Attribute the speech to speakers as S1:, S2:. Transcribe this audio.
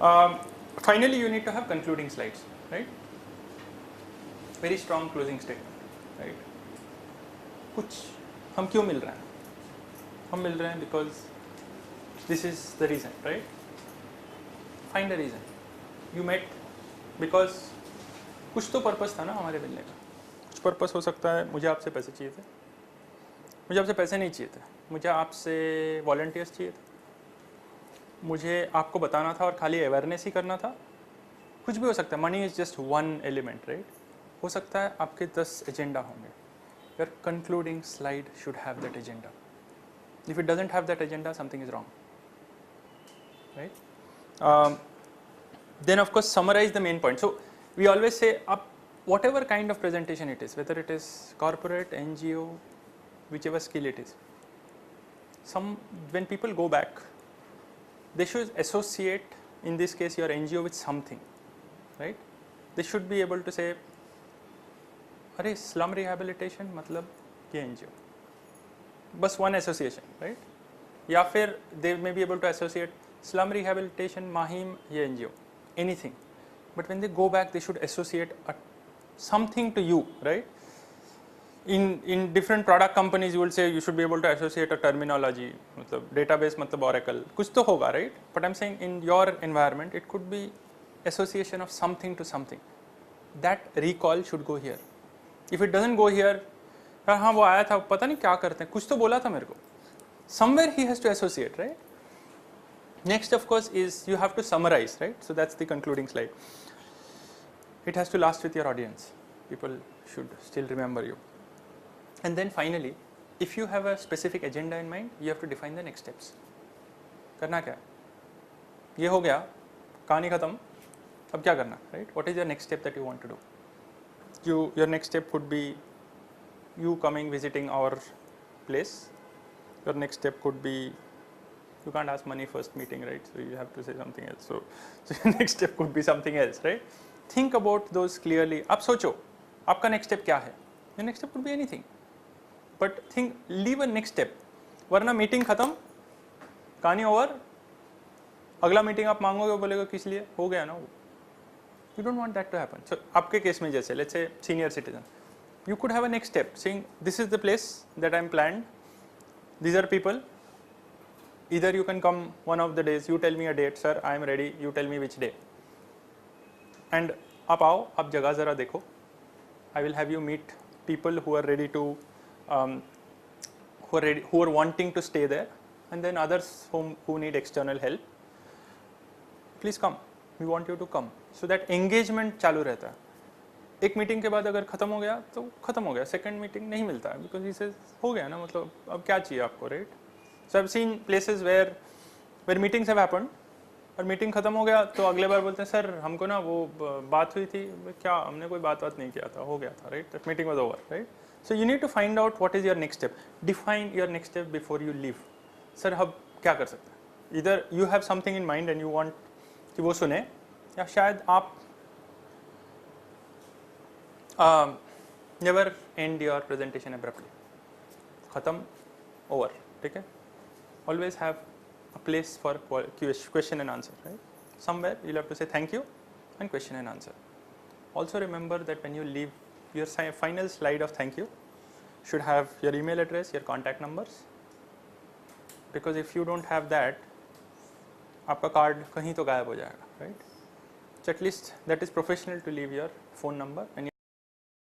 S1: Finally, you need to have concluding slides, right? Very strong closing statement, right? कुछ हम क्यों मिल रहे हैं? हम मिल रहे हैं because this is the reason, right? Find a reason. You met because कुछ तो पर्पस था ना हमारे मिलने का. कुछ पर्पस हो सकता है मुझे आपसे पैसे चाहिए थे, मुझे आपसे पैसे नहीं चाहिए थे, मुझे आपसे वॉलंटियर्स चाहिए थे, मुझे आपको बताना था और खाली अवेयरनेस ही करना था. कुछ भी हो सकता है. Money is just one element, right? हो सकता है आपके 10 एजेंडा होंगे. Your concluding slide should have that agenda. If it doesn't have that agenda, something is wrong, right? Then of course summarize the main point. So we always say up whatever kind of presentation it is, whether it is corporate, NGO, whichever skill it is, when people go back, they should associate, in this case your NGO, with something, right? They should be able to say, अरे slum rehabilitation मतलब ये NGO, बस one association, right? या फिर they may be able to associate slum rehabilitation, Mahim, ये NGO, anything. But when they go back, they should associate something to you, right? In different product companies, you will say you should be able to associate a terminology, मतलब database मतलब Oracle, कुछ तो होगा, right? But I'm saying in your environment, it could be association of something to something. That recall should go here. If it doesn't go here, हाँ वो आया था, पता नहीं क्या करते हैं, कुछ तो बोला था मेरे को. Somewhere he has to associate, right? Next, of course, is you have to summarize, right? So that's the concluding slide. It has to last with your audience. People should still remember you. And then finally, if you have a specific agenda in mind, you have to define the next steps. करना क्या है? ये हो गया, कहानी खत्म. अब क्या करना, right? What is your next step that you want to do? Your next step could be you coming, visiting our place. Your next step could be, you can't ask money first meeting, right? So you have to say something else. So your next step could be something else, right? Think about those clearly. आप सोचो, आपका next step क्या है? Your next step could be anything. But leave a next step. वरना meeting खत्म, कहानी over, अगला meeting आप मांगोगे, वो बोलेगा किस लिए, हो गया ना वो. You don't want that to happen. So आपके केस में जैसे, let's say senior citizen, you could have a next step saying, this is the place that I'm planned, these are people. Either you can come one of the days, you tell me a date, sir, I am ready, you tell me which day. And आप आओ, आप जगह ज़रा देखो. I will have you meet people who are ready to, who are wanting to stay there, and then others who need external help. Please come. We want you to come. So that engagement चालू रहता है. एक meeting के बाद अगर खत्म हो गया तो खत्म हो गया. सेकंड मीटिंग नहीं मिलता है, because he says हो गया ना, मतलब अब क्या चाहिए आपको, right? So I've seen places where meetings have happened, और मीटिंग खत्म हो गया तो अगले बार बोलते हैं सर हमको ना वो बात हुई थी, क्या हमने कोई बात नहीं किया था, हो गया था, right? That meeting was over, right? So you need to find out what is your next step. Define your next step before you leave. Sir हम क्या कर सकते हैं? इधर you have something in mind and you want कि वो सुने, या शायद आप never end your presentation abruptly. खत्म, ओवर, ठीक है? Always have a place for question and answer, right? Somewhere you'll have to say thank you and question and answer. Also remember that when you leave, your final slide of thank you should have your email address, your contact numbers, because if you don't have that, आपका card कहीं तो गायब हो जाएगा, right? So at least that is professional to leave your phone number and